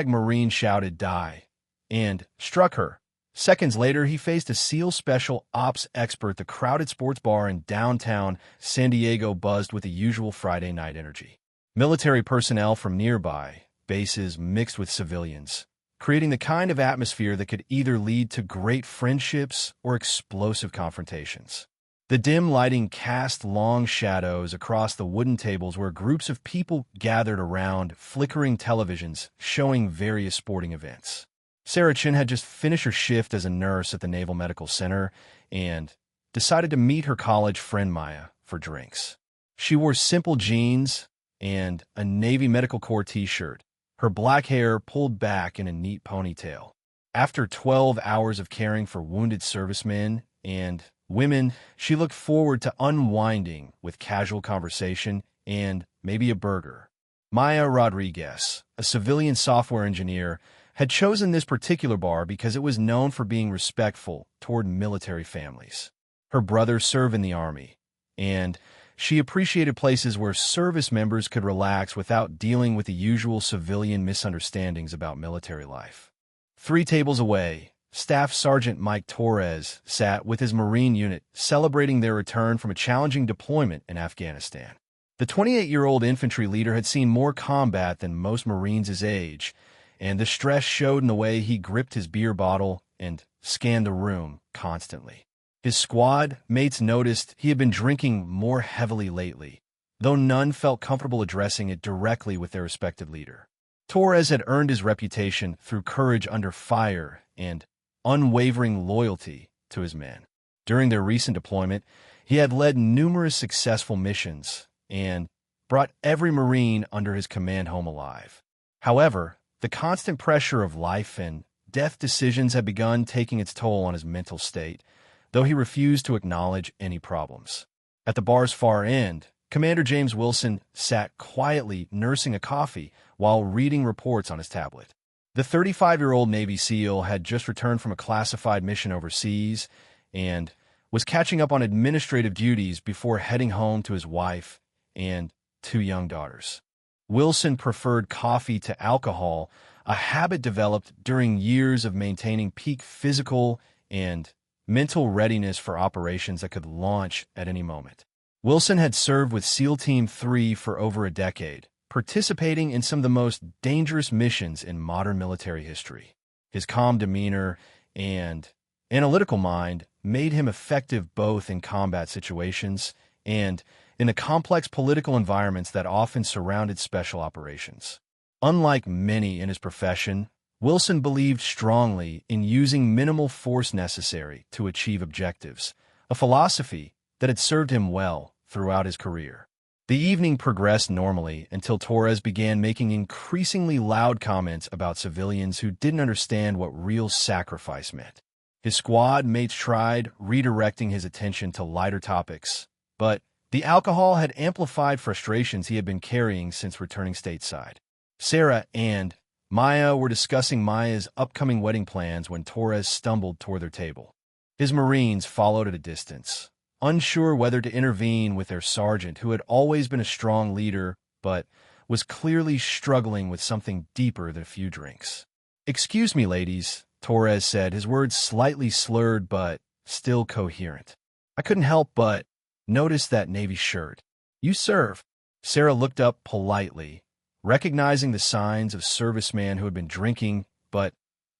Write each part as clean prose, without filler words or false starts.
Marine shouted die and struck her. Seconds later, he faced a SEAL special ops expert. The crowded sports bar in downtown San Diego buzzed with the usual Friday night energy. Military personnel from nearby bases mixed with civilians, creating the kind of atmosphere that could either lead to great friendships or explosive confrontations. The dim lighting cast long shadows across the wooden tables where groups of people gathered around flickering televisions showing various sporting events. Sarah Chin had just finished her shift as a nurse at the Naval Medical Center and decided to meet her college friend Maya for drinks. She wore simple jeans and a Navy Medical Corps t-shirt, her black hair pulled back in a neat ponytail. After 12 hours of caring for wounded servicemen and women, she looked forward to unwinding with casual conversation and maybe a burger. Maya Rodriguez, a civilian software engineer, had chosen this particular bar because it was known for being respectful toward military families. Her brother served in the Army, and she appreciated places where service members could relax without dealing with the usual civilian misunderstandings about military life. 3 tables away, Staff Sergeant Mike Torres sat with his Marine unit, celebrating their return from a challenging deployment in Afghanistan. The 28-year-old infantry leader had seen more combat than most Marines his age, and the stress showed in the way he gripped his beer bottle and scanned the room constantly. His squad mates noticed he had been drinking more heavily lately, though none felt comfortable addressing it directly with their respective leader. Torres had earned his reputation through courage under fire and unwavering loyalty to his men. During their recent deployment, he had led numerous successful missions and brought every Marine under his command home alive. However, the constant pressure of life and death decisions had begun taking its toll on his mental state, though he refused to acknowledge any problems. At the bar's far end, Commander James Wilson sat quietly nursing a coffee while reading reports on his tablet. The 35-year-old Navy SEAL had just returned from a classified mission overseas and was catching up on administrative duties before heading home to his wife and 2 young daughters. Wilson preferred coffee to alcohol, a habit developed during years of maintaining peak physical and mental readiness for operations that could launch at any moment. Wilson had served with SEAL Team 3 for over a decade, participating in some of the most dangerous missions in modern military history. His calm demeanor and analytical mind made him effective both in combat situations and in the complex political environments that often surrounded special operations. Unlike many in his profession, Wilson believed strongly in using minimal force necessary to achieve objectives, a philosophy that had served him well throughout his career. The evening progressed normally until Torres began making increasingly loud comments about civilians who didn't understand what real sacrifice meant. His squad mates tried redirecting his attention to lighter topics, but the alcohol had amplified frustrations he had been carrying since returning stateside. Sarah and Maya were discussing Maya's upcoming wedding plans when Torres stumbled toward their table. His Marines followed at a distance, unsure whether to intervene with their sergeant, who had always been a strong leader but was clearly struggling with something deeper than a few drinks. "Excuse me, ladies," Torres said, his words slightly slurred but still coherent. "I couldn't help but notice that Navy shirt. You serve." Sarah looked up politely, recognizing the signs of serviceman who had been drinking, but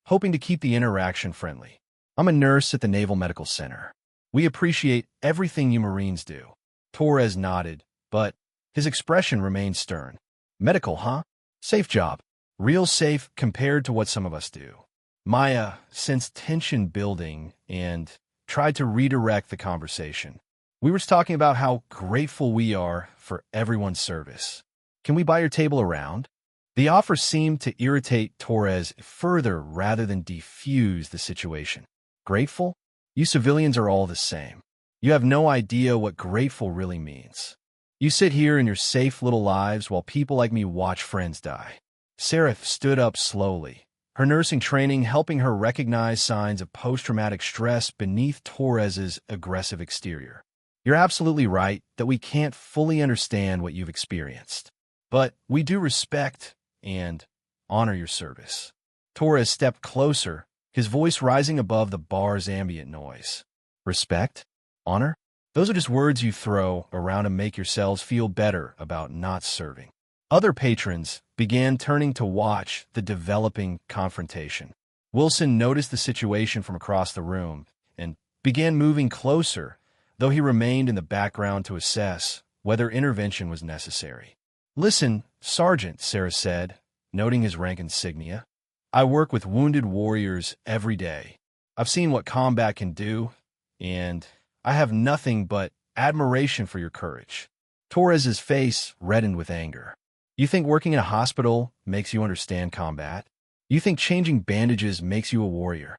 hoping to keep the interaction friendly. "I'm a nurse at the Naval Medical Center. We appreciate everything you Marines do." Torres nodded, but his expression remained stern. "Medical, huh? Safe job. Real safe compared to what some of us do." Maya sensed tension building and tried to redirect the conversation. "We were talking about how grateful we are for everyone's service. Can we buy your table around?" The offer seemed to irritate Torres further rather than defuse the situation. "Grateful? You civilians are all the same. You have no idea what grateful really means. You sit here in your safe little lives while people like me watch friends die." Sarah stood up slowly, her nursing training helping her recognize signs of post-traumatic stress beneath Torres's aggressive exterior. "You're absolutely right that we can't fully understand what you've experienced. But we do respect and honor your service. Torres stepped closer, his voice rising above the bar's ambient noise. Respect? Honor? Those are just words you throw around to make yourselves feel better about not serving. Other patrons began turning to watch the developing confrontation. Wilson noticed the situation from across the room and began moving closer, though he remained in the background to assess whether intervention was necessary. "Listen, Sergeant," Sarah said, noting his rank insignia. "I work with wounded warriors every day. I've seen what combat can do, and I have nothing but admiration for your courage." Torres's face reddened with anger. "You think working in a hospital makes you understand combat? You think changing bandages makes you a warrior?"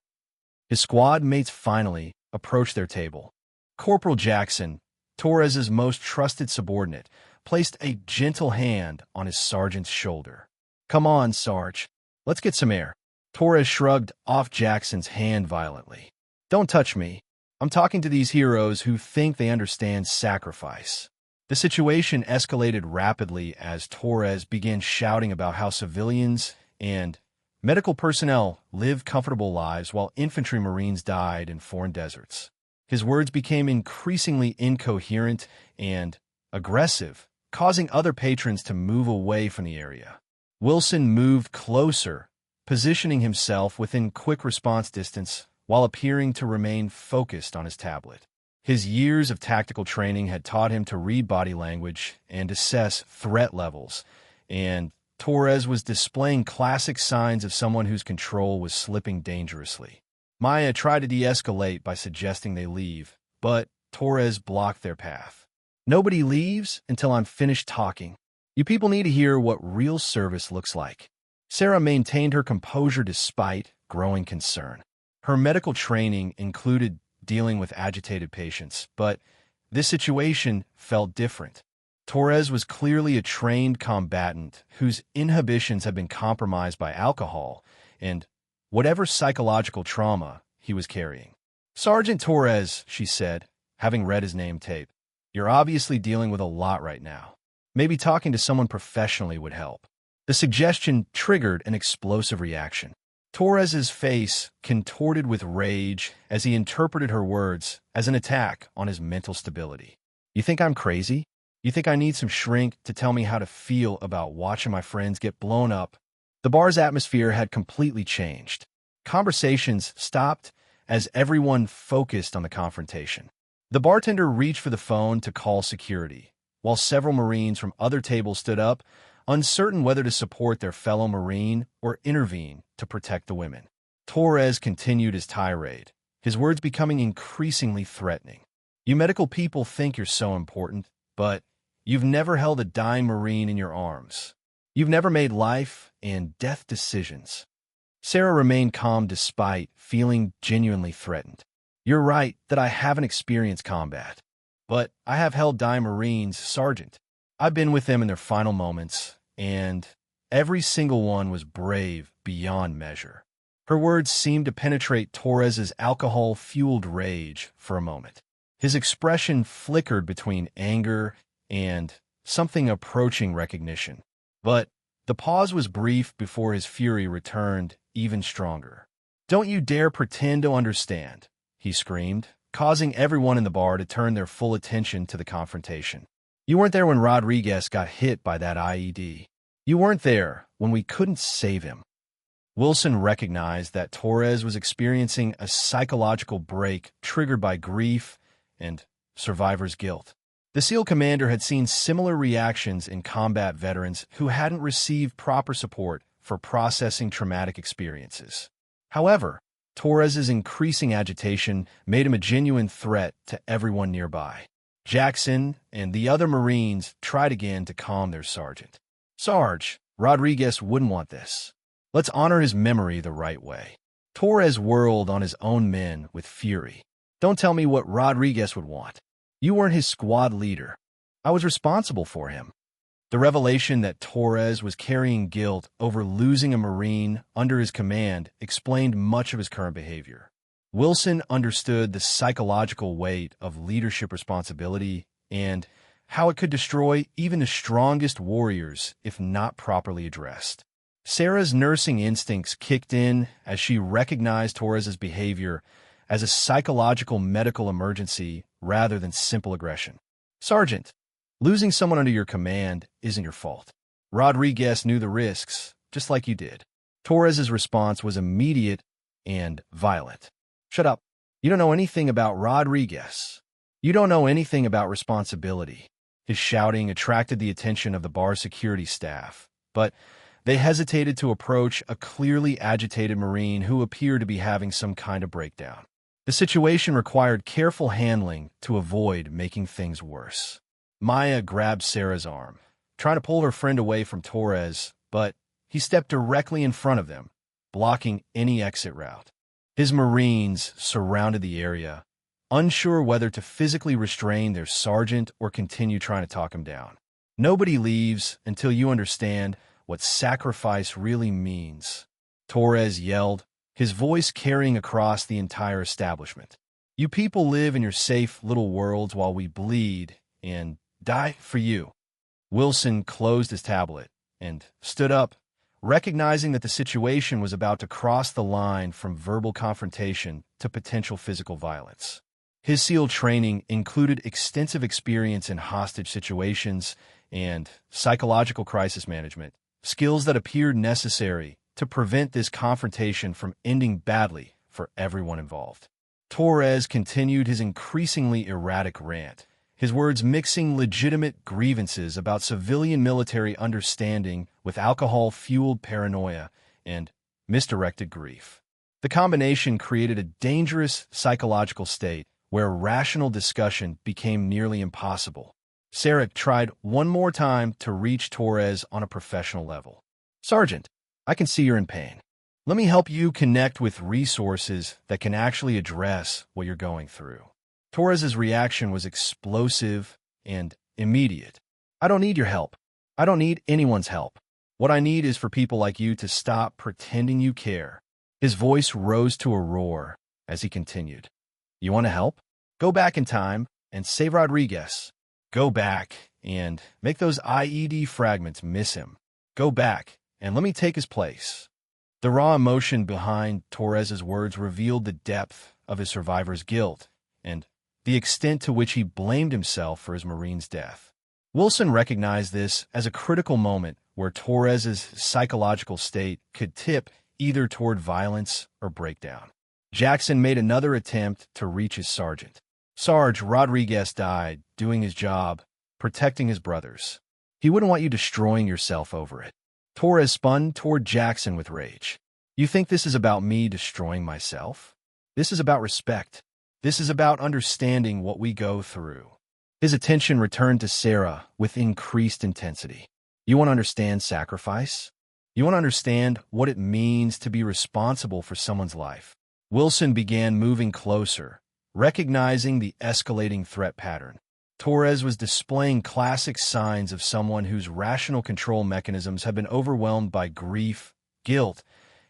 His squad mates finally approached their table. Corporal Jackson, Torres's most trusted subordinate, placed a gentle hand on his sergeant's shoulder. "Come on, Sarge. Let's get some air." Torres shrugged off Jackson's hand violently. "Don't touch me. I'm talking to these heroes who think they understand sacrifice." The situation escalated rapidly as Torres began shouting about how civilians and medical personnel lived comfortable lives while infantry marines died in foreign deserts. His words became increasingly incoherent and aggressive, causing other patrons to move away from the area. Wilson moved closer, positioning himself within quick response distance while appearing to remain focused on his tablet. His years of tactical training had taught him to read body language and assess threat levels, and Torres was displaying classic signs of someone whose control was slipping dangerously. Maya tried to de-escalate by suggesting they leave, but Torres blocked their path. "Nobody leaves until I'm finished talking. You people need to hear what real service looks like." Sarah maintained her composure despite growing concern. Her medical training included dealing with agitated patients, but this situation felt different. Torres was clearly a trained combatant whose inhibitions had been compromised by alcohol and whatever psychological trauma he was carrying. "Sergeant Torres," she said, having read his name tape, "you're obviously dealing with a lot right now. Maybe talking to someone professionally would help." The suggestion triggered an explosive reaction. Torres's face contorted with rage as he interpreted her words as an attack on his mental stability. "You think I'm crazy? You think I need some shrink to tell me how to feel about watching my friends get blown up?" The bar's atmosphere had completely changed. Conversations stopped as everyone focused on the confrontation. The bartender reached for the phone to call security, while several Marines from other tables stood up, uncertain whether to support their fellow Marine or intervene to protect the women. Torres continued his tirade, his words becoming increasingly threatening. "You medical people think you're so important, but you've never held a dying Marine in your arms. You've never made life and death decisions." Sarah remained calm despite feeling genuinely threatened. "You're right that I haven't experienced combat, but I have held dying Marines, Sergeant. I've been with them in their final moments, and every single one was brave beyond measure." Her words seemed to penetrate Torres's alcohol-fueled rage for a moment. His expression flickered between anger and something approaching recognition. But the pause was brief before his fury returned even stronger. "Don't you dare pretend to understand," he screamed, causing everyone in the bar to turn their full attention to the confrontation. "You weren't there when Rodriguez got hit by that IED. You weren't there when we couldn't save him." Wilson recognized that Torres was experiencing a psychological break triggered by grief and survivor's guilt. The SEAL commander had seen similar reactions in combat veterans who hadn't received proper support for processing traumatic experiences. However, Torres's increasing agitation made him a genuine threat to everyone nearby. Jackson and the other Marines tried again to calm their sergeant. "Sarge, Rodriguez wouldn't want this. Let's honor his memory the right way." Torres whirled on his own men with fury. "Don't tell me what Rodriguez would want. You weren't his squad leader. I was responsible for him." The revelation that Torres was carrying guilt over losing a Marine under his command explained much of his current behavior. Wilson understood the psychological weight of leadership responsibility and how it could destroy even the strongest warriors if not properly addressed. Sarah's nursing instincts kicked in as she recognized Torres's behavior as a psychological medical emergency rather than simple aggression. Sergeant, losing someone under your command isn't your fault. Rodriguez knew the risks, just like you did. Torres's response was immediate and violent. Shut up. You don't know anything about Rodriguez. You don't know anything about responsibility. His shouting attracted the attention of the bar security staff, but they hesitated to approach a clearly agitated Marine who appeared to be having some kind of breakdown. The situation required careful handling to avoid making things worse. Maya grabbed Sarah's arm, trying to pull her friend away from Torres, but he stepped directly in front of them, blocking any exit route. His Marines surrounded the area, unsure whether to physically restrain their sergeant or continue trying to talk him down. Nobody leaves until you understand what sacrifice really means, Torres yelled, his voice carrying across the entire establishment. You people live in your safe little worlds while we bleed and die for you. Wilson closed his tablet and stood up, recognizing that the situation was about to cross the line from verbal confrontation to potential physical violence. His SEAL training included extensive experience in hostage situations and psychological crisis management, skills that appeared necessary to prevent this confrontation from ending badly for everyone involved. Torres continued his increasingly erratic rant, his words mixing legitimate grievances about civilian military understanding with alcohol-fueled paranoia and misdirected grief. The combination created a dangerous psychological state where rational discussion became nearly impossible. Sarah tried one more time to reach Torres on a professional level. Sergeant, I can see you're in pain. Let me help you connect with resources that can actually address what you're going through. Torres's reaction was explosive and immediate. I don't need your help. I don't need anyone's help. What I need is for people like you to stop pretending you care. His voice rose to a roar as he continued. You want to help? Go back in time and save Rodriguez. Go back and make those IED fragments miss him. Go back and let me take his place. The raw emotion behind Torres's words revealed the depth of his survivor's guilt and the extent to which he blamed himself for his Marine's death. Wilson recognized this as a critical moment where Torres's psychological state could tip either toward violence or breakdown. Jackson made another attempt to reach his sergeant. Sarge, Rodriguez died, doing his job, protecting his brothers. He wouldn't want you destroying yourself over it. Torres spun toward Jackson with rage. You think this is about me destroying myself? This is about respect. This is about understanding what we go through. His attention returned to Sarah with increased intensity. You want to understand sacrifice? You want to understand what it means to be responsible for someone's life? Wilson began moving closer, recognizing the escalating threat pattern. Torres was displaying classic signs of someone whose rational control mechanisms have been overwhelmed by grief, guilt,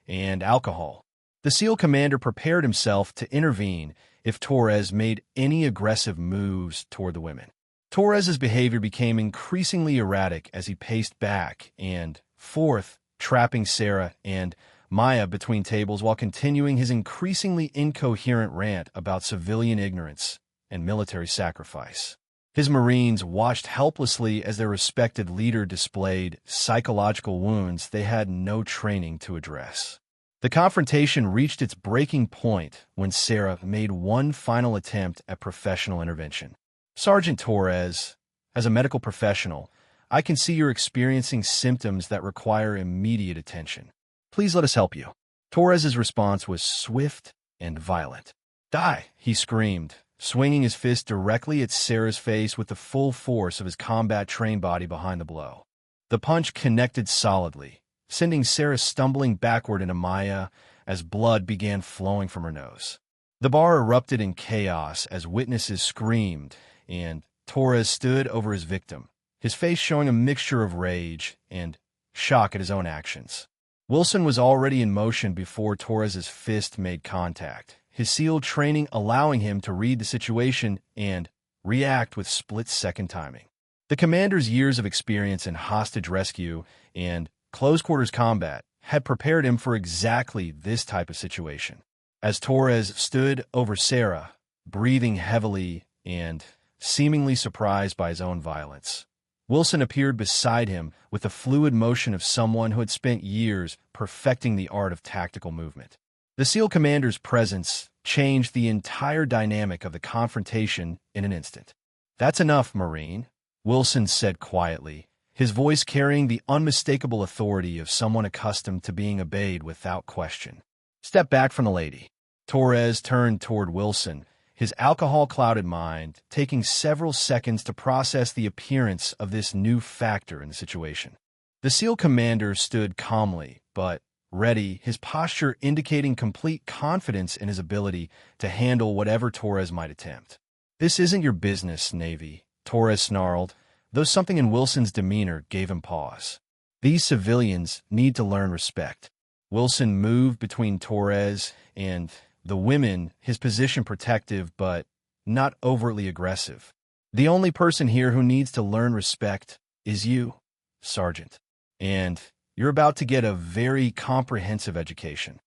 and alcohol. The SEAL commander prepared himself to intervene if Torres made any aggressive moves toward the women. Torres's behavior became increasingly erratic as he paced back and forth, trapping Sarah and Maya between tables while continuing his increasingly incoherent rant about civilian ignorance and military sacrifice. His Marines watched helplessly as their respected leader displayed psychological wounds they had no training to address. The confrontation reached its breaking point when Sarah made one final attempt at professional intervention. Sergeant Torres, as a medical professional, I can see you're experiencing symptoms that require immediate attention. Please let us help you. Torres's response was swift and violent. Die, he screamed, swinging his fist directly at Sarah's face with the full force of his combat-trained body behind the blow. The punch connected solidly, sending Sarah stumbling backward into Maya as blood began flowing from her nose. The bar erupted in chaos as witnesses screamed, and Torres stood over his victim, his face showing a mixture of rage and shock at his own actions. Wilson was already in motion before Torres's fist made contact, his SEAL training allowing him to read the situation and react with split-second timing. The commander's years of experience in hostage rescue and close-quarters combat had prepared him for exactly this type of situation. As Torres stood over Sarah, breathing heavily and seemingly surprised by his own violence, Wilson appeared beside him with the fluid motion of someone who had spent years perfecting the art of tactical movement. The SEAL commander's presence changed the entire dynamic of the confrontation in an instant. "That's enough, Marine," Wilson said quietly, his voice carrying the unmistakable authority of someone accustomed to being obeyed without question. "Step back from the lady." Torres turned toward Wilson, his alcohol-clouded mind taking several seconds to process the appearance of this new factor in the situation. The SEAL commander stood calmly, but ready, his posture indicating complete confidence in his ability to handle whatever Torres might attempt. "This isn't your business, Navy," Torres snarled, though something in Wilson's demeanor gave him pause. "These civilians need to learn respect." Wilson moved between Torres and the women, his position protective but not overtly aggressive. "The only person here who needs to learn respect is you, Sergeant. And you're about to get a very comprehensive education."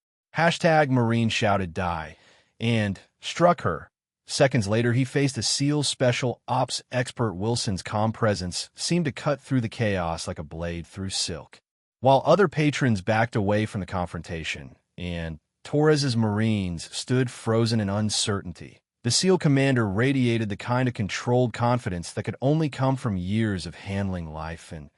Marine shouted die and struck her. Seconds later, he faced a SEAL Special Ops expert. Wilson's calm presence seemed to cut through the chaos like a blade through silk. While other patrons backed away from the confrontation, and Torres's Marines stood frozen in uncertainty, the SEAL commander radiated the kind of controlled confidence that could only come from years of handling life and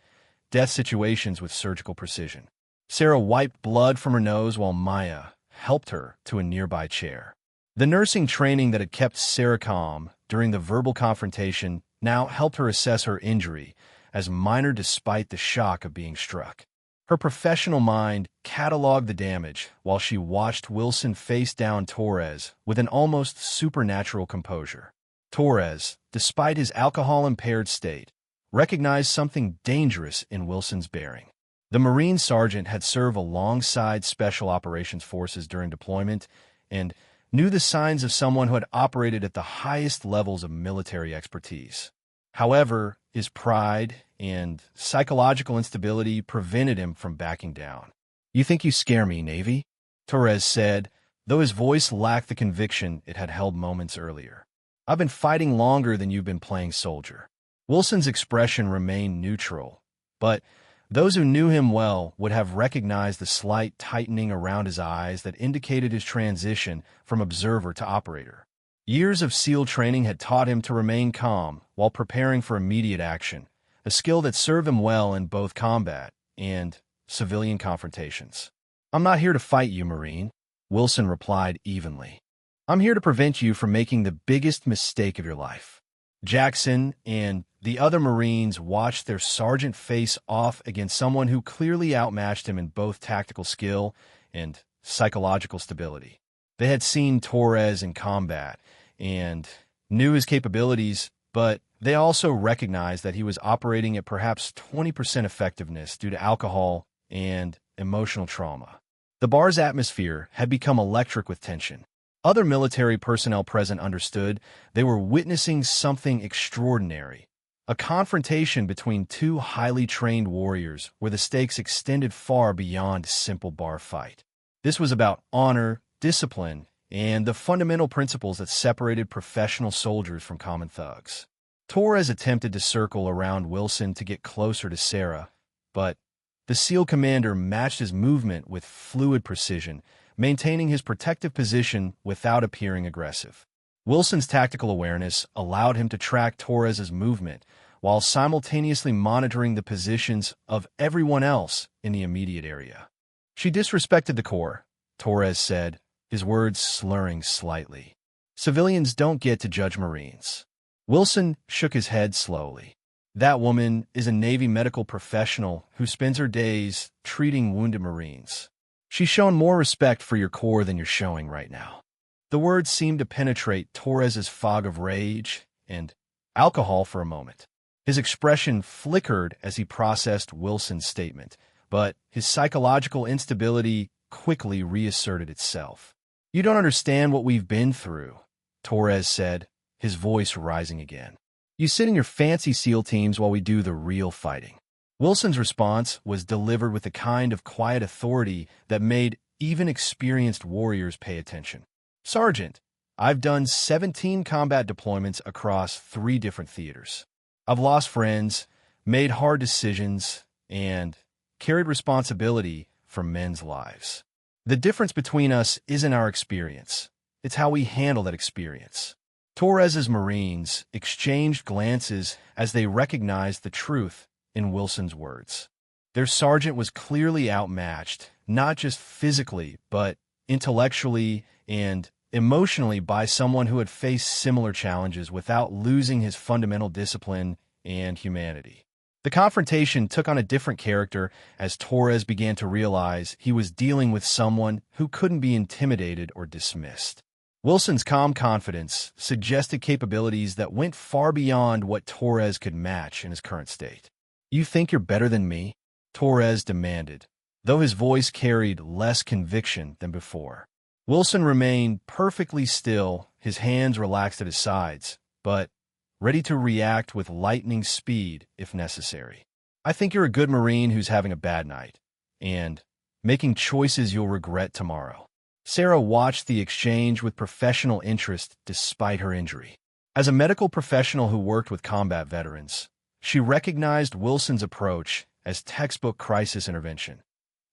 death situations with surgical precision. Sarah wiped blood from her nose while Maya helped her to a nearby chair. The nursing training that had kept Sarah calm during the verbal confrontation now helped her assess her injury as minor despite the shock of being struck. Her professional mind cataloged the damage while she watched Wilson face down Torres with an almost supernatural composure. Torres, despite his alcohol-impaired state, recognized something dangerous in Wilson's bearing. The Marine sergeant had served alongside Special Operations Forces during deployment and knew the signs of someone who had operated at the highest levels of military expertise. However, his pride and psychological instability prevented him from backing down. "You think you scare me, Navy?" Torres said, though his voice lacked the conviction it had held moments earlier. "I've been fighting longer than you've been playing soldier." Wilson's expression remained neutral, but those who knew him well would have recognized the slight tightening around his eyes that indicated his transition from observer to operator. Years of SEAL training had taught him to remain calm while preparing for immediate action, a skill that served him well in both combat and civilian confrontations. "I'm not here to fight you, Marine," Wilson replied evenly. "I'm here to prevent you from making the biggest mistake of your life." Jackson and the other Marines watched their sergeant face off against someone who clearly outmatched him in both tactical skill and psychological stability. They had seen Torres in combat and knew his capabilities, but they also recognized that he was operating at perhaps 20% effectiveness due to alcohol and emotional trauma. The bar's atmosphere had become electric with tension. Other military personnel present understood they were witnessing something extraordinary, a confrontation between two highly trained warriors where the stakes extended far beyond a simple bar fight. This was about honor, discipline, and the fundamental principles that separated professional soldiers from common thugs. Torres attempted to circle around Wilson to get closer to Sarah, but the SEAL commander matched his movement with fluid precision, maintaining his protective position without appearing aggressive. Wilson's tactical awareness allowed him to track Torres's movement while simultaneously monitoring the positions of everyone else in the immediate area. "She disrespected the Corps," Torres said, his words slurring slightly. "Civilians don't get to judge Marines." Wilson shook his head slowly. "That woman is a Navy medical professional who spends her days treating wounded Marines. She's shown more respect for your Corps than you're showing right now." The words seemed to penetrate Torres's fog of rage and alcohol for a moment. His expression flickered as he processed Wilson's statement, but his psychological instability quickly reasserted itself. "You don't understand what we've been through," Torres said, his voice rising again. "You sit in your fancy SEAL teams while we do the real fighting." Wilson's response was delivered with a kind of quiet authority that made even experienced warriors pay attention. Sergeant, I've done 17 combat deployments across 3 different theaters. I've lost friends, made hard decisions, and carried responsibility for men's lives. The difference between us isn't our experience. It's how we handle that experience. Torres's Marines exchanged glances as they recognized the truth in Wilson's words. Their sergeant was clearly outmatched, not just physically, but intellectually and emotionally by someone who had faced similar challenges without losing his fundamental discipline and humanity. The confrontation took on a different character as Torres began to realize he was dealing with someone who couldn't be intimidated or dismissed. Wilson's calm confidence suggested capabilities that went far beyond what Torres could match in his current state. "You think you're better than me?" Torres demanded, though his voice carried less conviction than before. Wilson remained perfectly still, his hands relaxed at his sides, but ready to react with lightning speed if necessary. "I think you're a good Marine who's having a bad night, and making choices you'll regret tomorrow." Sarah watched the exchange with professional interest despite her injury. As a medical professional who worked with combat veterans, she recognized Wilson's approach as textbook crisis intervention,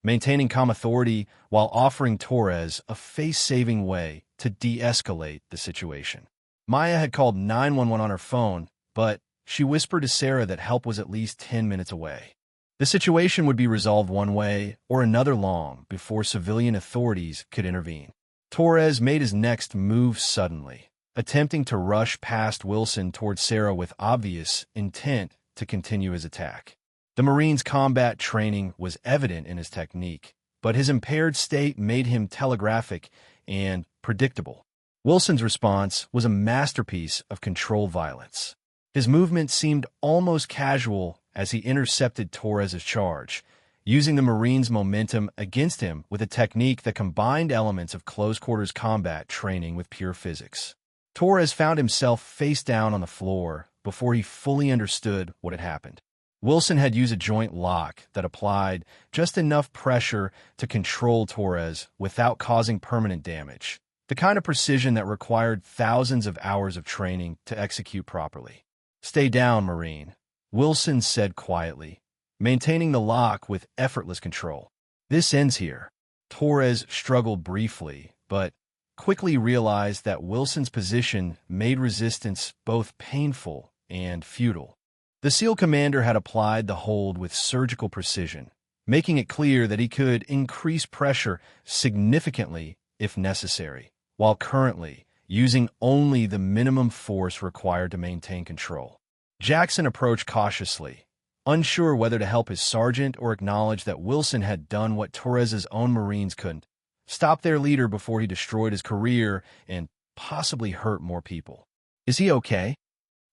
maintaining calm authority while offering Torres a face-saving way to de-escalate the situation. Maya had called 911 on her phone, but she whispered to Sarah that help was at least 10 minutes away. The situation would be resolved one way or another long before civilian authorities could intervene. Torres made his next move suddenly, attempting to rush past Wilson toward Sarah with obvious intent to continue his attack. The Marine's combat training was evident in his technique, but his impaired state made him telegraphic and predictable. Wilson's response was a masterpiece of controlled violence. His movement seemed almost casual as he intercepted Torres's charge, using the Marine's momentum against him with a technique that combined elements of close-quarters combat training with pure physics. Torres found himself face down on the floor before he fully understood what had happened. Wilson had used a joint lock that applied just enough pressure to control Torres without causing permanent damage, the kind of precision that required thousands of hours of training to execute properly. "Stay down, Marine," Wilson said quietly, maintaining the lock with effortless control. "This ends here." Torres struggled briefly, but quickly realized that Wilson's position made resistance both painful and futile. The SEAL commander had applied the hold with surgical precision, making it clear that he could increase pressure significantly if necessary, while currently using only the minimum force required to maintain control. Jackson approached cautiously, unsure whether to help his sergeant or acknowledge that Wilson had done what Torres's own Marines couldn't: stop their leader before he destroyed his career and possibly hurt more people. "Is he okay?"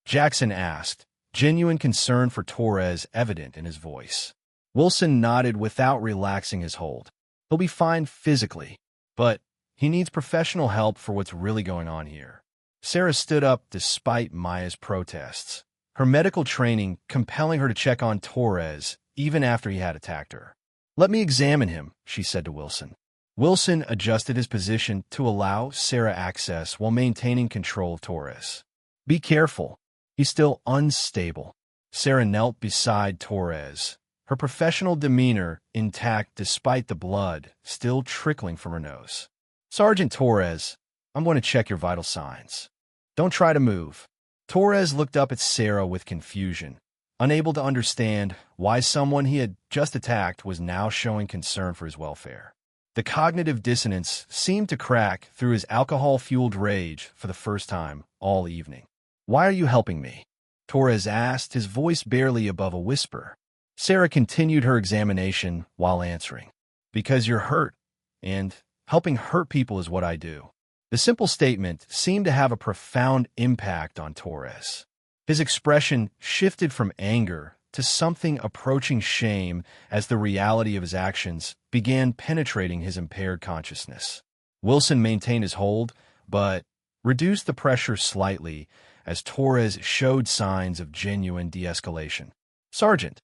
Jackson asked, genuine concern for Torres evident in his voice. Wilson nodded without relaxing his hold. "He'll be fine physically, but he needs professional help for what's really going on here." Sarah stood up despite Maya's protests, her medical training compelling her to check on Torres even after he had attacked her. "Let me examine him," she said to Wilson. Wilson adjusted his position to allow Sarah access while maintaining control of Torres. "Be careful. He's still unstable." Sarah knelt beside Torres, her professional demeanor intact despite the blood still trickling from her nose. "Sergeant Torres, I'm going to check your vital signs. Don't try to move." Torres looked up at Sarah with confusion, unable to understand why someone he had just attacked was now showing concern for his welfare. The cognitive dissonance seemed to crack through his alcohol-fueled rage for the first time all evening. "Why are you helping me?" Torres asked, his voice barely above a whisper. Sarah continued her examination while answering. "Because you're hurt, and helping hurt people is what I do." The simple statement seemed to have a profound impact on Torres. His expression shifted from anger to something approaching shame as the reality of his actions began penetrating his impaired consciousness. Wilson maintained his hold, but reduced the pressure slightly as Torres showed signs of genuine de-escalation. "Sergeant,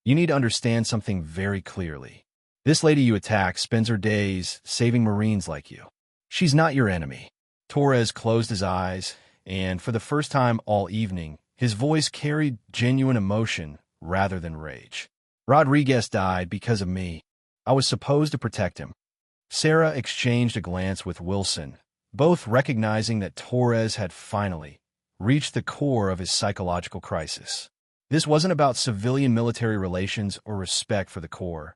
You need to understand something very clearly. This lady you attack spends her days saving Marines like you. She's not your enemy." Torres closed his eyes, and for the first time all evening, his voice carried genuine emotion rather than rage. "Rodriguez died because of me. I was supposed to protect him." Sarah exchanged a glance with Wilson, both recognizing that Torres had finally reached the core of his psychological crisis. This wasn't about civilian-military relations or respect for the Corps.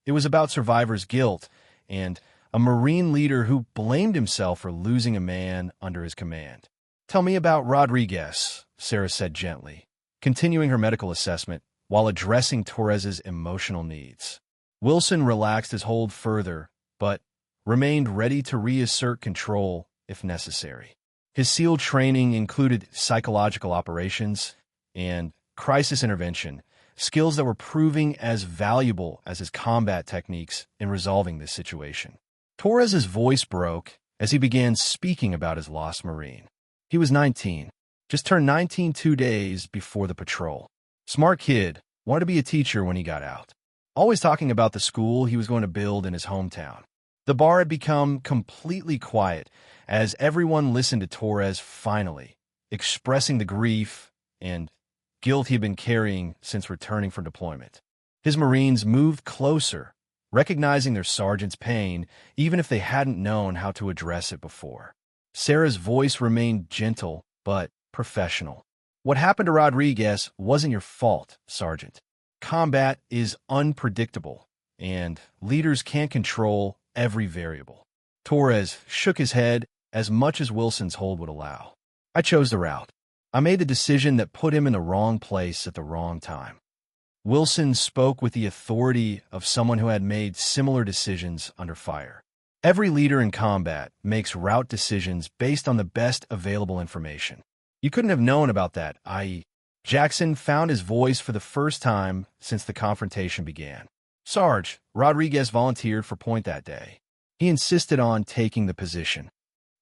It was about survivors' guilt and a Marine leader who blamed himself for losing a man under his command. "Tell me about Rodriguez," Sarah said gently, continuing her medical assessment while addressing Torres's emotional needs. Wilson relaxed his hold further, but remained ready to reassert control if necessary. His SEAL training included psychological operations and crisis intervention, skills that were proving as valuable as his combat techniques in resolving this situation. Torres's voice broke as he began speaking about his lost Marine. He was 19, just turned 19 2 days before the patrol. Smart kid, wanted to be a teacher when he got out. Always talking about the school he was going to build in his hometown. The bar had become completely quiet as everyone listened to Torres finally, expressing the grief and guilt he had been carrying since returning from deployment. His Marines moved closer, recognizing their sergeant's pain, even if they hadn't known how to address it before. Sarah's voice remained gentle, but professional. "What happened to Rodriguez wasn't your fault, Sergeant. Combat is unpredictable, and leaders can't control every variable." Torres shook his head as much as Wilson's hold would allow. "I chose the route. I made the decision that put him in the wrong place at the wrong time." Wilson spoke with the authority of someone who had made similar decisions under fire. Every leader in combat makes route decisions based on the best available information. You couldn't have known about that, i.e., Jackson found his voice for the first time since the confrontation began. "Sarge, Rodriguez volunteered for point that day. He insisted on taking the position."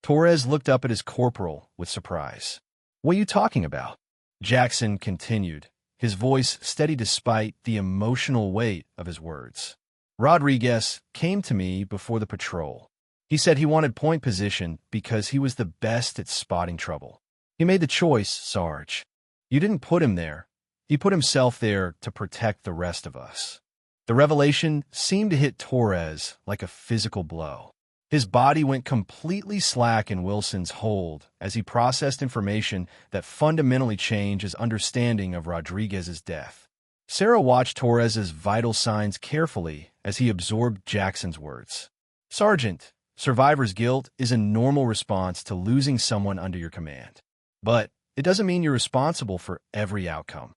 Torres looked up at his corporal with surprise. "What are you talking about?" Jackson continued, his voice steady despite the emotional weight of his words. "Rodriguez came to me before the patrol. He said he wanted point position because he was the best at spotting trouble. He made the choice, Sarge. You didn't put him there. He put himself there to protect the rest of us." The revelation seemed to hit Torres like a physical blow. His body went completely slack in Wilson's hold as he processed information that fundamentally changed his understanding of Rodriguez's death. Sarah watched Torres's vital signs carefully as he absorbed Jackson's words. "Sergeant, survivor's guilt is a normal response to losing someone under your command. But it doesn't mean you're responsible for every outcome."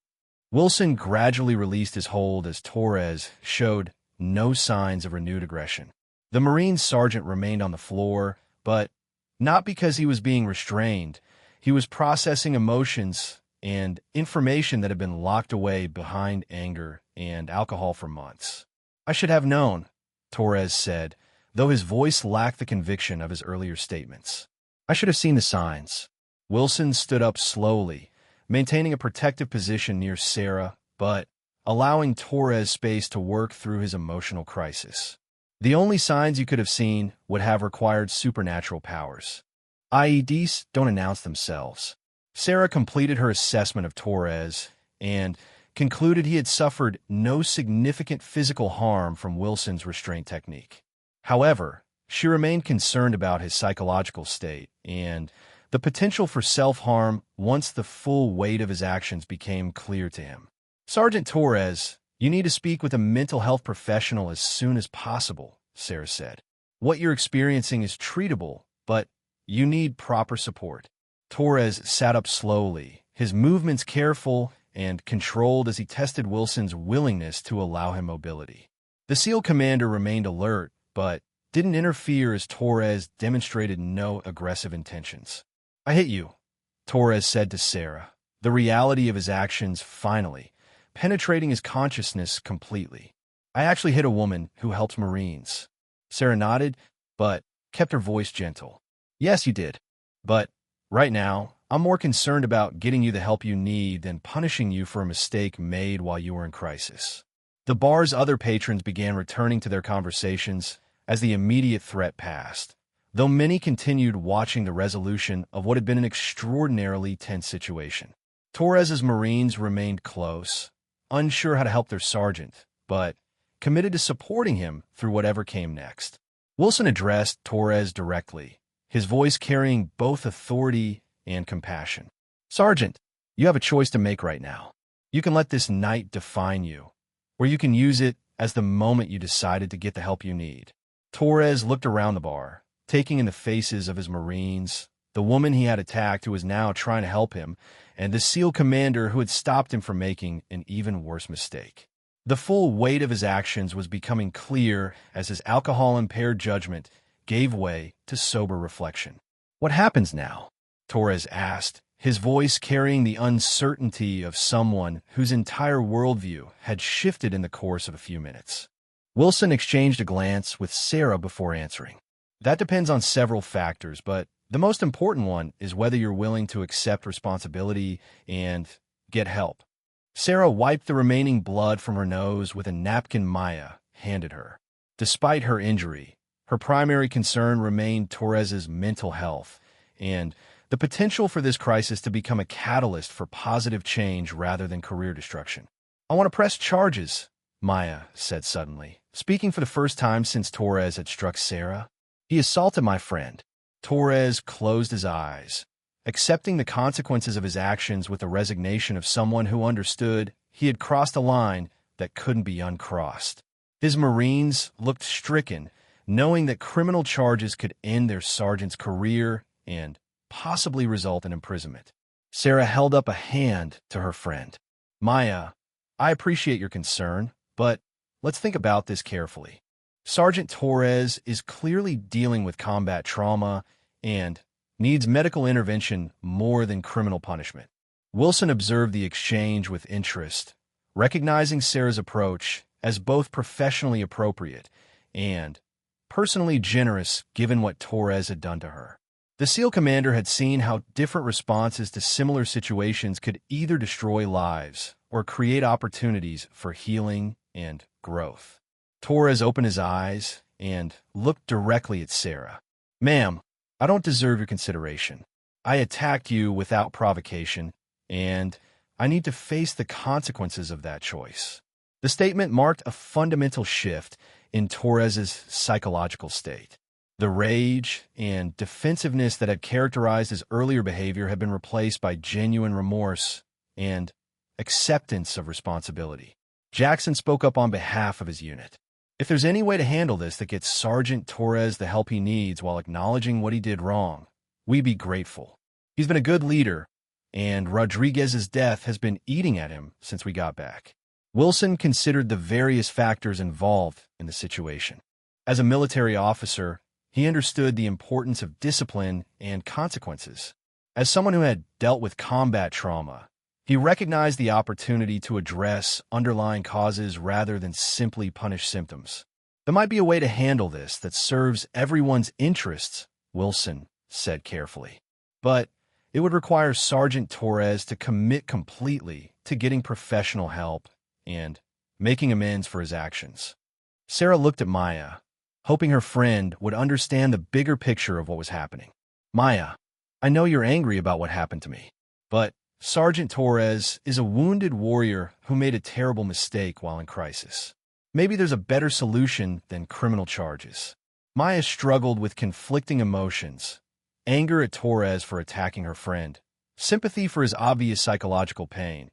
Wilson gradually released his hold as Torres showed no signs of renewed aggression. The Marine sergeant remained on the floor, but not because he was being restrained. He was processing emotions and information that had been locked away behind anger and alcohol for months. "I should have known," Torres said, though his voice lacked the conviction of his earlier statements. "I should have seen the signs." Wilson stood up slowly, maintaining a protective position near Sarah, but allowing Torres space to work through his emotional crisis. "The only signs you could have seen would have required supernatural powers. IEDs don't announce themselves." Sarah completed her assessment of Torres and concluded he had suffered no significant physical harm from Wilson's restraint technique. However, she remained concerned about his psychological state and the potential for self-harm once the full weight of his actions became clear to him. "Sergeant Torres, you need to speak with a mental health professional as soon as possible," Sarah said. "What you're experiencing is treatable, but you need proper support." Torres sat up slowly, his movements careful and controlled as he tested Wilson's willingness to allow him mobility. The SEAL commander remained alert, but didn't interfere as Torres demonstrated no aggressive intentions. "I hit you," Torres said to Sarah, the reality of his actions finally penetrating his consciousness completely. "I actually hit a woman who helps Marines." Sarah nodded, but kept her voice gentle. "Yes, you did. But right now, I'm more concerned about getting you the help you need than punishing you for a mistake made while you were in crisis." The bar's other patrons began returning to their conversations as the immediate threat passed, though many continued watching the resolution of what had been an extraordinarily tense situation. Torres's Marines remained close, unsure how to help their sergeant, but committed to supporting him through whatever came next. Wilson addressed Torres directly, his voice carrying both authority and compassion. "Sergeant, you have a choice to make right now. You can let this night define you, or you can use it as the moment you decided to get the help you need." Torres looked around the bar, taking in the faces of his Marines, the woman he had attacked who was now trying to help him, and the SEAL commander who had stopped him from making an even worse mistake. The full weight of his actions was becoming clear as his alcohol-impaired judgment gave way to sober reflection. "What happens now?" Torres asked, his voice carrying the uncertainty of someone whose entire worldview had shifted in the course of a few minutes. Wilson exchanged a glance with Sarah before answering. "That depends on several factors, but the most important one is whether you're willing to accept responsibility and get help." Sarah wiped the remaining blood from her nose with a napkin Maya handed her. Despite her injury, her primary concern remained Torres's mental health and the potential for this crisis to become a catalyst for positive change rather than career destruction. "I want to press charges," Maya said suddenly, speaking for the first time since Torres had struck Sarah. "He assaulted my friend." Torres closed his eyes, accepting the consequences of his actions with the resignation of someone who understood he had crossed a line that couldn't be uncrossed. His Marines looked stricken, knowing that criminal charges could end their sergeant's career and possibly result in imprisonment. Sarah held up a hand to her friend. "Maya, I appreciate your concern, but let's think about this carefully. Sergeant Torres is clearly dealing with combat trauma and needs medical intervention more than criminal punishment." Wilson observed the exchange with interest, recognizing Sarah's approach as both professionally appropriate and personally generous given what Torres had done to her. The SEAL commander had seen how different responses to similar situations could either destroy lives or create opportunities for healing and growth. Torres opened his eyes and looked directly at Sarah. "Ma'am, I don't deserve your consideration. I attacked you without provocation, and I need to face the consequences of that choice." The statement marked a fundamental shift in Torres's psychological state. The rage and defensiveness that had characterized his earlier behavior had been replaced by genuine remorse and acceptance of responsibility. Jackson spoke up on behalf of his unit. "If there's any way to handle this that gets Sergeant Torres the help he needs while acknowledging what he did wrong, we'd be grateful. He's been a good leader, and Rodriguez's death has been eating at him since we got back." Wilson considered the various factors involved in the situation. As a military officer, he understood the importance of discipline and consequences. As someone who had dealt with combat trauma, he recognized the opportunity to address underlying causes rather than simply punish symptoms. "There might be a way to handle this that serves everyone's interests," Wilson said carefully. "But it would require Sergeant Torres to commit completely to getting professional help and making amends for his actions." Sarah looked at Maya, hoping her friend would understand the bigger picture of what was happening. "Maya, I know you're angry about what happened to me, but Sergeant Torres is a wounded warrior who made a terrible mistake while in crisis. Maybe there's a better solution than criminal charges." Maya struggled with conflicting emotions, anger at Torres for attacking her friend, sympathy for his obvious psychological pain,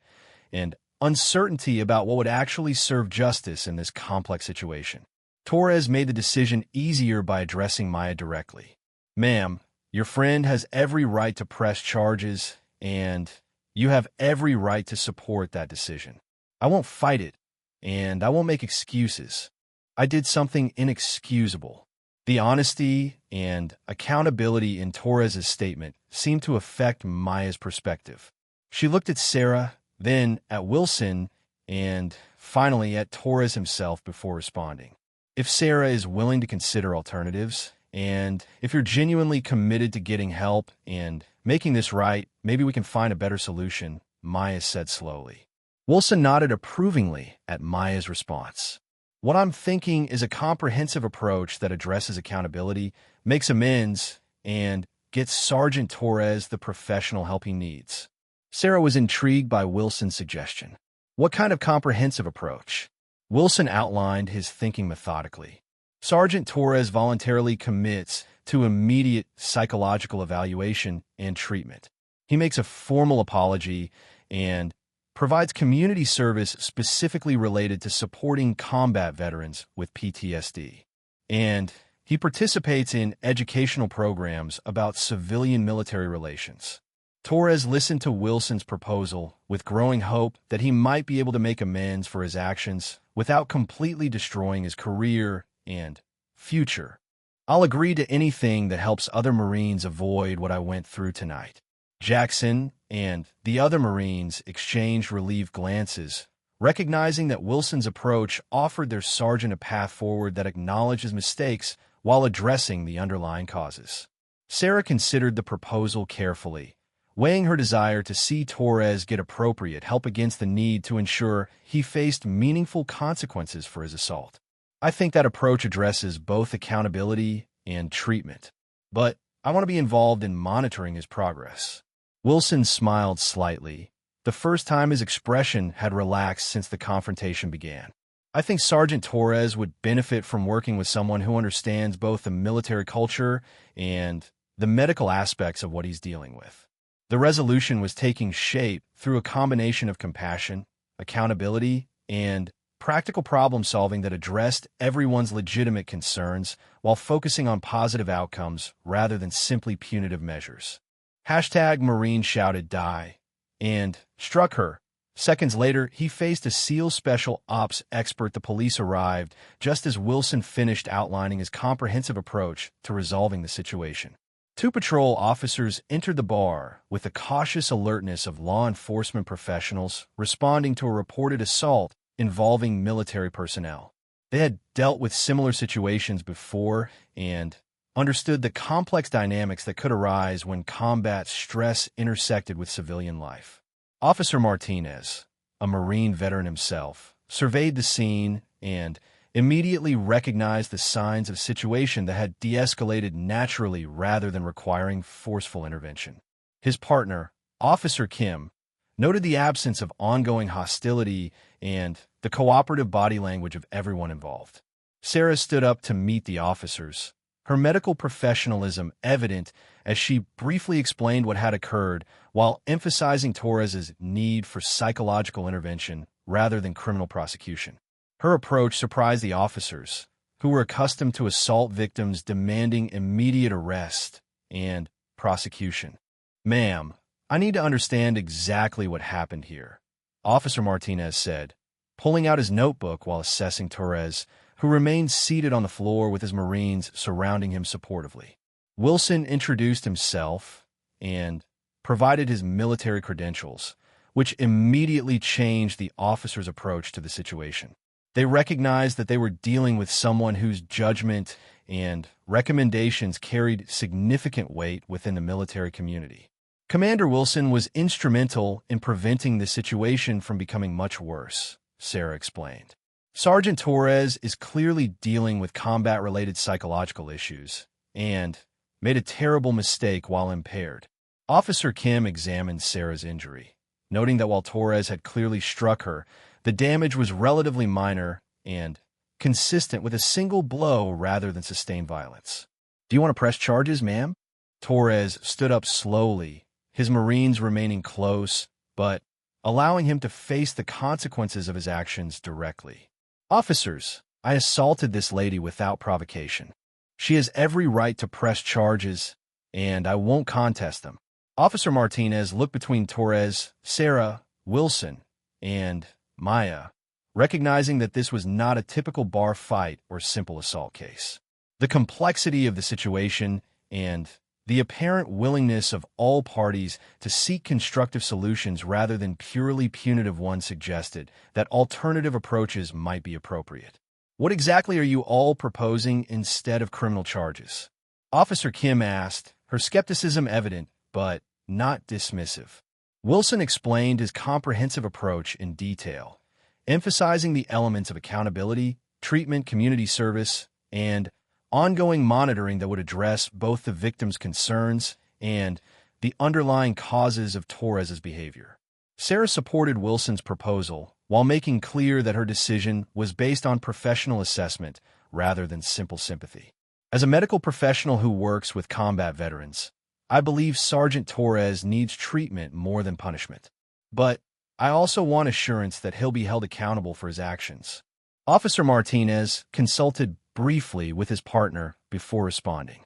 and uncertainty about what would actually serve justice in this complex situation. Torres made the decision easier by addressing Maya directly. "Ma'am, your friend has every right to press charges, and you have every right to support that decision. I won't fight it, and I won't make excuses. I did something inexcusable." The honesty and accountability in Torres's statement seemed to affect Maya's perspective. She looked at Sarah, then at Wilson, and finally at Torres himself before responding. "If Sarah is willing to consider alternatives, and if you're genuinely committed to getting help and making this right, maybe we can find a better solution," Maya said slowly. Wilson nodded approvingly at Maya's response. What I'm thinking is a comprehensive approach that addresses accountability, makes amends, and gets Sergeant Torres the professional help he needs. Sarah was intrigued by Wilson's suggestion. What kind of comprehensive approach? Wilson outlined his thinking methodically. Sergeant Torres voluntarily commits to immediate psychological evaluation and treatment. He makes a formal apology and provides community service specifically related to supporting combat veterans with PTSD. And he participates in educational programs about civilian-military relations. Torres listened to Wilson's proposal with growing hope that he might be able to make amends for his actions without completely destroying his career and future. I'll agree to anything that helps other Marines avoid what I went through tonight. Jackson and the other Marines exchanged relieved glances, recognizing that Wilson's approach offered their sergeant a path forward that acknowledged his mistakes while addressing the underlying causes. Sarah considered the proposal carefully, weighing her desire to see Torres get appropriate help against the need to ensure he faced meaningful consequences for his assault. I think that approach addresses both accountability and treatment, but I want to be involved in monitoring his progress. Wilson smiled slightly, the first time his expression had relaxed since the confrontation began. I think Sergeant Torres would benefit from working with someone who understands both the military culture and the medical aspects of what he's dealing with. The resolution was taking shape through a combination of compassion, accountability, and practical problem-solving that addressed everyone's legitimate concerns while focusing on positive outcomes rather than simply punitive measures. Marine shouted die and struck her. Seconds later, he faced a SEAL Special Ops expert. The police arrived just as Wilson finished outlining his comprehensive approach to resolving the situation. Two patrol officers entered the bar with the cautious alertness of law enforcement professionals responding to a reported assault involving military personnel. They had dealt with similar situations before and understood the complex dynamics that could arise when combat stress intersected with civilian life. Officer Martinez, a Marine veteran himself, surveyed the scene and immediately recognized the signs of a situation that had de-escalated naturally rather than requiring forceful intervention. His partner, Officer Kim, noted the absence of ongoing hostility and the cooperative body language of everyone involved. Sarah stood up to meet the officers, her medical professionalism evident as she briefly explained what had occurred while emphasizing Torres's need for psychological intervention rather than criminal prosecution. Her approach surprised the officers, who were accustomed to assault victims demanding immediate arrest and prosecution. "Ma'am, I need to understand exactly what happened here," Officer Martinez said, pulling out his notebook while assessing Torres, who remained seated on the floor with his Marines surrounding him supportively. Wilson introduced himself and provided his military credentials, which immediately changed the officers' approach to the situation. They recognized that they were dealing with someone whose judgment and recommendations carried significant weight within the military community. Commander Wilson was instrumental in preventing the situation from becoming much worse, Sarah explained. Sergeant Torres is clearly dealing with combat-related psychological issues and made a terrible mistake while impaired. Officer Kim examined Sarah's injury, noting that while Torres had clearly struck her, the damage was relatively minor and consistent with a single blow rather than sustained violence. "Do you want to press charges, ma'am?" Torres stood up slowly, his Marines remaining close, but allowing him to face the consequences of his actions directly. "Officers, I assaulted this lady without provocation. She has every right to press charges, and I won't contest them." Officer Martinez looked between Torres, Sarah, Wilson, and Maya, recognizing that this was not a typical bar fight or simple assault case. The complexity of the situation and the apparent willingness of all parties to seek constructive solutions rather than purely punitive ones suggested that alternative approaches might be appropriate. "What exactly are you all proposing instead of criminal charges?" Officer Kim asked, her skepticism evident, but not dismissive. Wilson explained his comprehensive approach in detail, emphasizing the elements of accountability, treatment, community service, and ongoing monitoring that would address both the victim's concerns and the underlying causes of Torres's behavior. Sarah supported Wilson's proposal while making clear that her decision was based on professional assessment rather than simple sympathy. As a medical professional who works with combat veterans, I believe Sergeant Torres needs treatment more than punishment. But I also want assurance that he'll be held accountable for his actions. Officer Martinez consulted briefly with his partner before responding.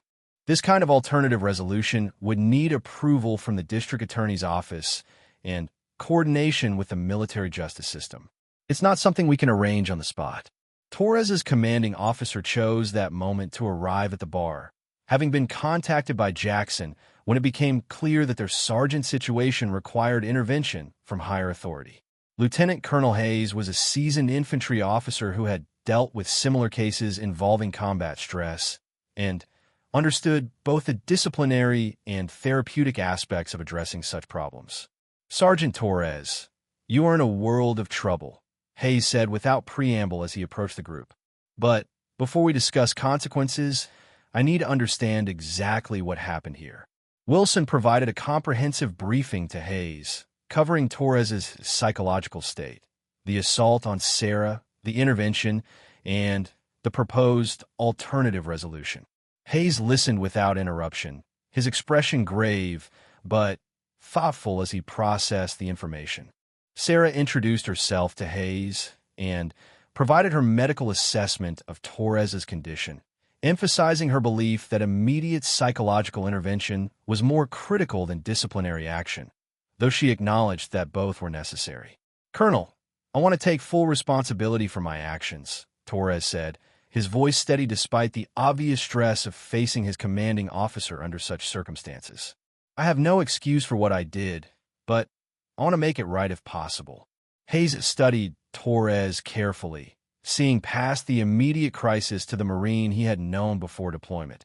This kind of alternative resolution would need approval from the district attorney's office and coordination with the military justice system. It's not something we can arrange on the spot. Torres's commanding officer chose that moment to arrive at the bar, having been contacted by Jackson when it became clear that their sergeant situation required intervention from higher authority. Lieutenant Colonel Hayes was a seasoned infantry officer who had dealt with similar cases involving combat stress and understood both the disciplinary and therapeutic aspects of addressing such problems. "Sergeant Torres, you are in a world of trouble," Hayes said without preamble as he approached the group. "But before we discuss consequences, I need to understand exactly what happened here." Wilson provided a comprehensive briefing to Hayes, covering Torres's psychological state, the assault on Sarah, the intervention, and the proposed alternative resolution. Hayes listened without interruption, his expression grave but thoughtful as he processed the information. Sarah introduced herself to Hayes and provided her medical assessment of Torres's condition, emphasizing her belief that immediate psychological intervention was more critical than disciplinary action, though she acknowledged that both were necessary. "Colonel, I want to take full responsibility for my actions," Torres said, his voice steady despite the obvious stress of facing his commanding officer under such circumstances. "I have no excuse for what I did, but I want to make it right if possible." Hayes studied Torres carefully, seeing past the immediate crisis to the Marine he had known before deployment,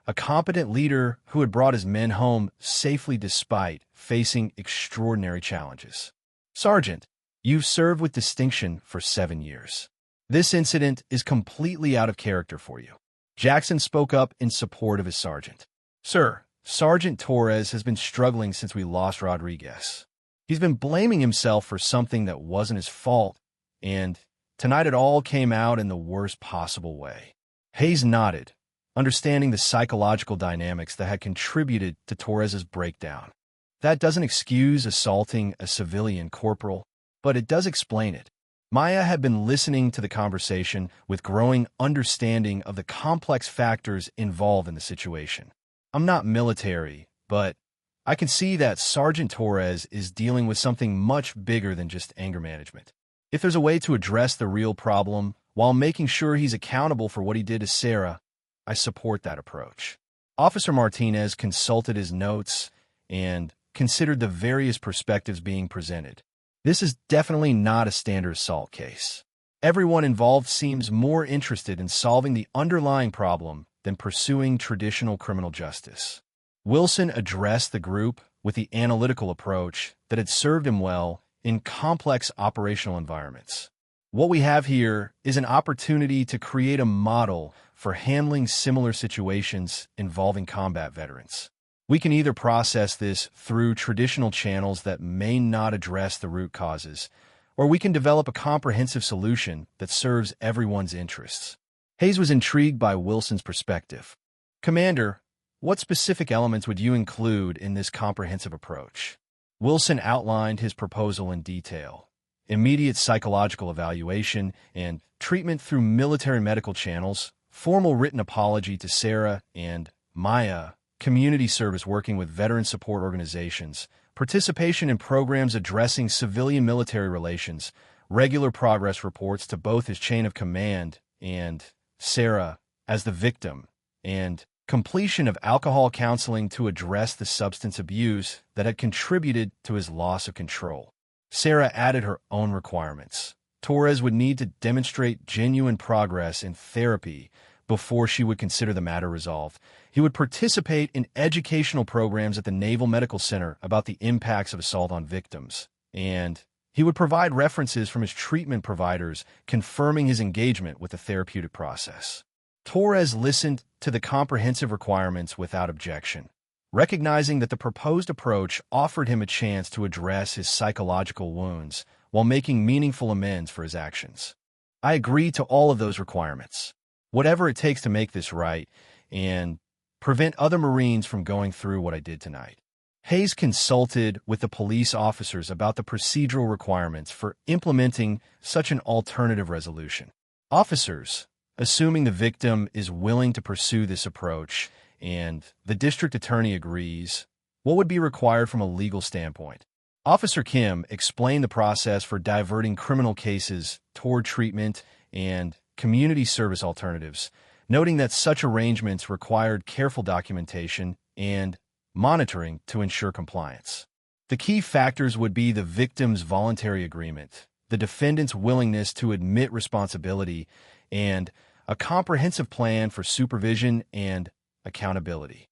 a competent leader who had brought his men home safely despite facing extraordinary challenges. "Sergeant, you've served with distinction for 7 years. This incident is completely out of character for you." Jackson spoke up in support of his sergeant. "Sir, Sergeant Torres has been struggling since we lost Rodriguez. He's been blaming himself for something that wasn't his fault, and tonight it all came out in the worst possible way." Hayes nodded, understanding the psychological dynamics that had contributed to Torres's breakdown. "That doesn't excuse assaulting a civilian corporal, but it does explain it." Maya had been listening to the conversation with growing understanding of the complex factors involved in the situation. "I'm not military, but I can see that Sergeant Torres is dealing with something much bigger than just anger management. If there's a way to address the real problem while making sure he's accountable for what he did to Sarah, I support that approach." Officer Martinez consulted his notes and considered the various perspectives being presented. This is definitely not a standard assault case. Everyone involved seems more interested in solving the underlying problem than pursuing traditional criminal justice. Wilson addressed the group with the analytical approach that had served him well in complex operational environments. "What we have here is an opportunity to create a model for handling similar situations involving combat veterans. We can either process this through traditional channels that may not address the root causes, or we can develop a comprehensive solution that serves everyone's interests." Hayes was intrigued by Wilson's perspective. "Commander, what specific elements would you include in this comprehensive approach?" Wilson outlined his proposal in detail: immediate psychological evaluation and treatment through military medical channels, formal written apology to Sarah and Maya, community service working with veteran support organizations, participation in programs addressing civilian-military relations, regular progress reports to both his chain of command and Sarah as the victim, and completion of alcohol counseling to address the substance abuse that had contributed to his loss of control. Sarah added her own requirements. Torres would need to demonstrate genuine progress in therapy before she would consider the matter resolved. He would participate in educational programs at the Naval Medical Center about the impacts of assault on victims, and he would provide references from his treatment providers confirming his engagement with the therapeutic process. Torres listened to the comprehensive requirements without objection, recognizing that the proposed approach offered him a chance to address his psychological wounds while making meaningful amends for his actions. I agree to all of those requirements, whatever it takes to make this right and prevent other Marines from going through what I did tonight. Hayes consulted with the police officers about the procedural requirements for implementing such an alternative resolution. Officers, assuming the victim is willing to pursue this approach and the district attorney agrees, what would be required from a legal standpoint? Officer Kim explained the process for diverting criminal cases toward treatment and community service alternatives, noting that such arrangements required careful documentation and monitoring to ensure compliance. The key factors would be the victim's voluntary agreement, the defendant's willingness to admit responsibility, and a comprehensive plan for supervision and accountability.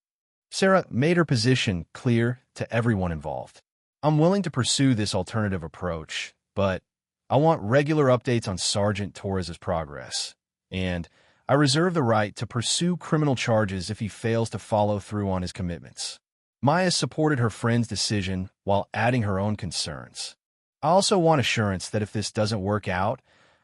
Sarah made her position clear to everyone involved. I'm willing to pursue this alternative approach, but I want regular updates on Sergeant Torres's progress, and I reserve the right to pursue criminal charges if he fails to follow through on his commitments. Maya supported her friend's decision while adding her own concerns. I also want assurance that if this doesn't work out,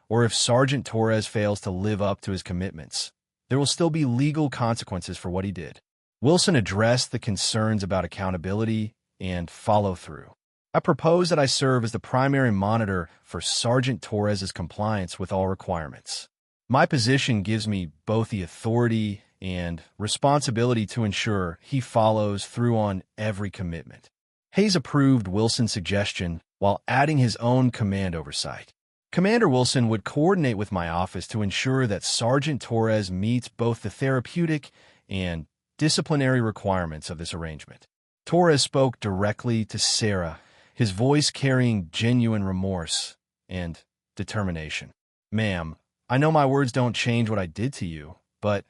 or if Sergeant Torres fails to live up to his commitments, there will still be legal consequences for what he did. Wilson addressed the concerns about accountability and follow-through. I propose that I serve as the primary monitor for Sergeant Torres's compliance with all requirements. My position gives me both the authority and responsibility to ensure he follows through on every commitment. Hayes approved Wilson's suggestion while adding his own command oversight. Commander Wilson would coordinate with my office to ensure that Sergeant Torres meets both the therapeutic and disciplinary requirements of this arrangement. Torres spoke directly to Sarah, his voice carrying genuine remorse and determination. Ma'am, I know my words don't change what I did to you, but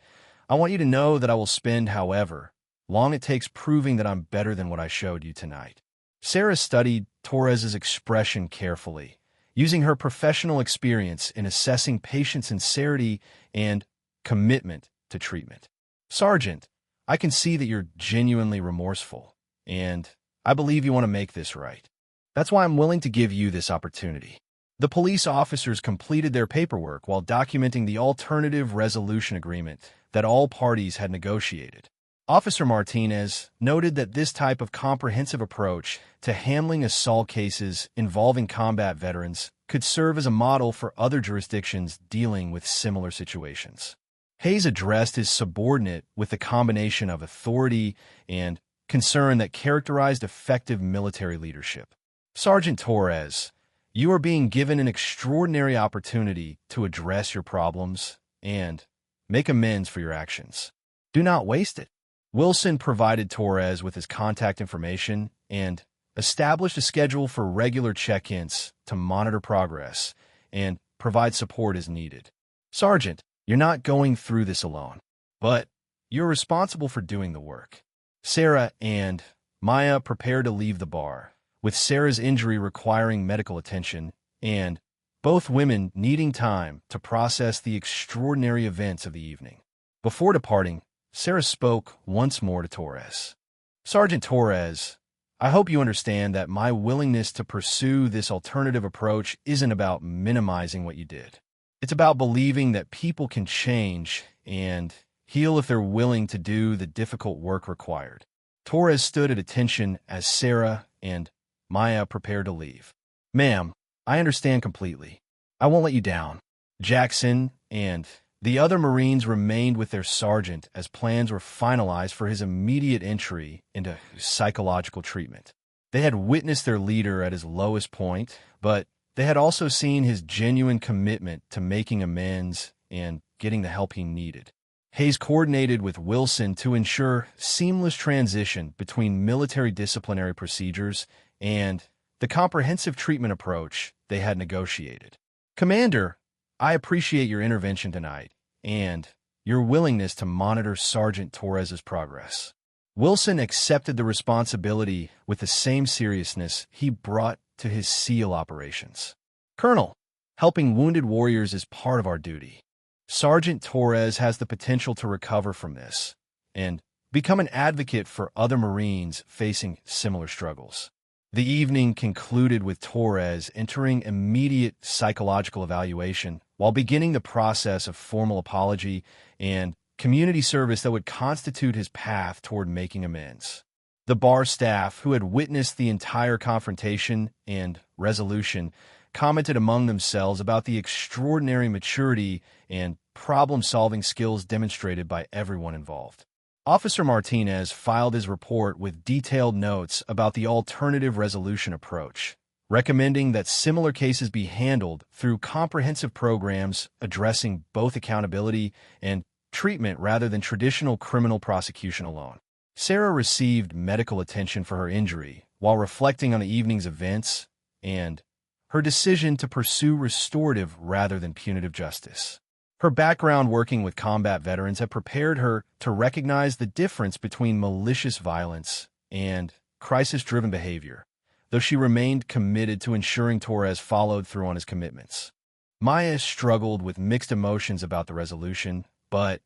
I want you to know that I will spend however long it takes proving that I'm better than what I showed you tonight. Sarah studied Torres's expression carefully, using her professional experience in assessing patient sincerity and commitment to treatment. Sergeant, I can see that you're genuinely remorseful, and I believe you want to make this right. That's why I'm willing to give you this opportunity. The police officers completed their paperwork while documenting the alternative resolution agreement that all parties had negotiated. Officer Martinez noted that this type of comprehensive approach to handling assault cases involving combat veterans could serve as a model for other jurisdictions dealing with similar situations. Hayes addressed his subordinate with the combination of authority and concern that characterized effective military leadership. Sergeant Torres, you are being given an extraordinary opportunity to address your problems and make amends for your actions. Do not waste it. Wilson provided Torres with his contact information and established a schedule for regular check-ins to monitor progress and provide support as needed. Sergeant, you're not going through this alone, but you're responsible for doing the work. Sarah and Maya prepared to leave the bar, with Sarah's injury requiring medical attention and both women needing time to process the extraordinary events of the evening. Before departing, Sarah spoke once more to Torres. Sergeant Torres, I hope you understand that my willingness to pursue this alternative approach isn't about minimizing what you did. It's about believing that people can change and heal if they're willing to do the difficult work required. Torres stood at attention as Sarah and Maya prepared to leave. Ma'am, I understand completely. I won't let you down. Jackson and the other Marines remained with their sergeant as plans were finalized for his immediate entry into psychological treatment. They had witnessed their leader at his lowest point, but they had also seen his genuine commitment to making amends and getting the help he needed. Hayes coordinated with Wilson to ensure seamless transition between military disciplinary procedures and the comprehensive treatment approach they had negotiated. Commander, I appreciate your intervention tonight, and your willingness to monitor Sergeant Torres's progress. Wilson accepted the responsibility with the same seriousness he brought to his SEAL operations. Colonel, helping wounded warriors is part of our duty. Sergeant Torres has the potential to recover from this and become an advocate for other Marines facing similar struggles. The evening concluded with Torres entering immediate psychological evaluation while beginning the process of formal apology and community service that would constitute his path toward making amends. The bar staff, who had witnessed the entire confrontation and resolution, commented among themselves about the extraordinary maturity and problem-solving skills demonstrated by everyone involved. Officer Martinez filed his report with detailed notes about the alternative resolution approach, recommending that similar cases be handled through comprehensive programs addressing both accountability and treatment rather than traditional criminal prosecution alone. Sarah received medical attention for her injury while reflecting on the evening's events and her decision to pursue restorative rather than punitive justice. Her background working with combat veterans had prepared her to recognize the difference between malicious violence and crisis-driven behavior, though she remained committed to ensuring Torres followed through on his commitments. Maya struggled with mixed emotions about the resolution, but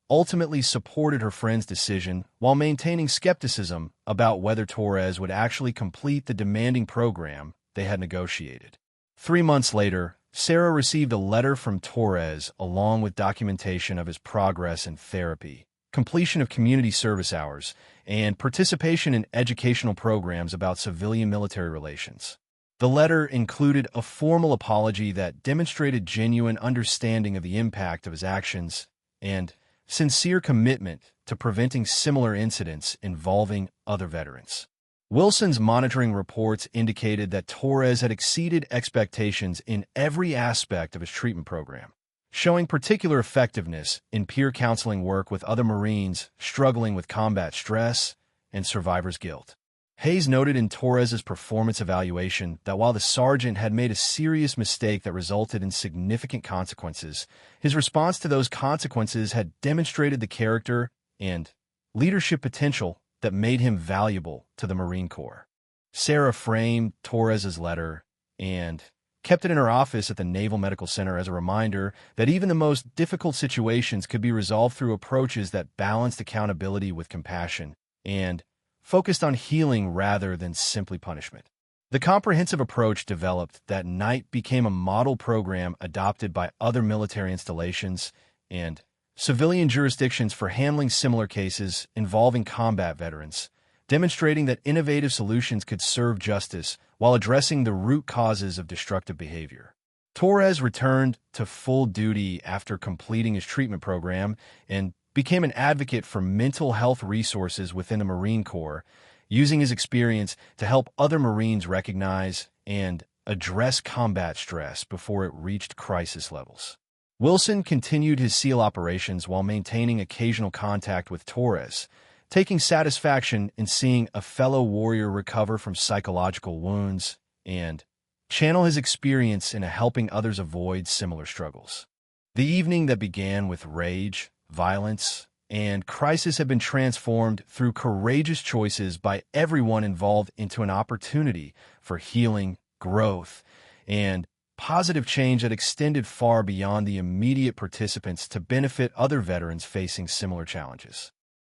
ultimately supported her friend's decision while maintaining skepticism about whether Torres would actually complete the demanding program they had negotiated. 3 months later, Sarah received a letter from Torres along with documentation of his progress in therapy, completion of community service hours, and participation in educational programs about civilian-military relations. The letter included a formal apology that demonstrated genuine understanding of the impact of his actions and sincere commitment to preventing similar incidents involving other veterans. Wilson's monitoring reports indicated that Torres had exceeded expectations in every aspect of his treatment program, showing particular effectiveness in peer counseling work with other Marines struggling with combat stress and survivor's guilt. Hayes noted in Torres's performance evaluation that while the sergeant had made a serious mistake that resulted in significant consequences, his response to those consequences had demonstrated the character and leadership potential that made him valuable to the Marine Corps. Sarah framed Torres's letter and kept it in her office at the Naval Medical Center as a reminder that even the most difficult situations could be resolved through approaches that balanced accountability with compassion and focused on healing rather than simply punishment. The comprehensive approach developed that night became a model program adopted by other military installations and civilian jurisdictions for handling similar cases involving combat veterans, demonstrating that innovative solutions could serve justice while addressing the root causes of destructive behavior. Torres returned to full duty after completing his treatment program and became an advocate for mental health resources within the Marine Corps, using his experience to help other Marines recognize and address combat stress before it reached crisis levels. Wilson continued his SEAL operations while maintaining occasional contact with Torres, taking satisfaction in seeing a fellow warrior recover from psychological wounds and channel his experience into helping others avoid similar struggles. The evening that began with rage, violence, and crisis had been transformed through courageous choices by everyone involved into an opportunity for healing, growth, and positive change that extended far beyond the immediate participants to benefit other veterans facing similar challenges.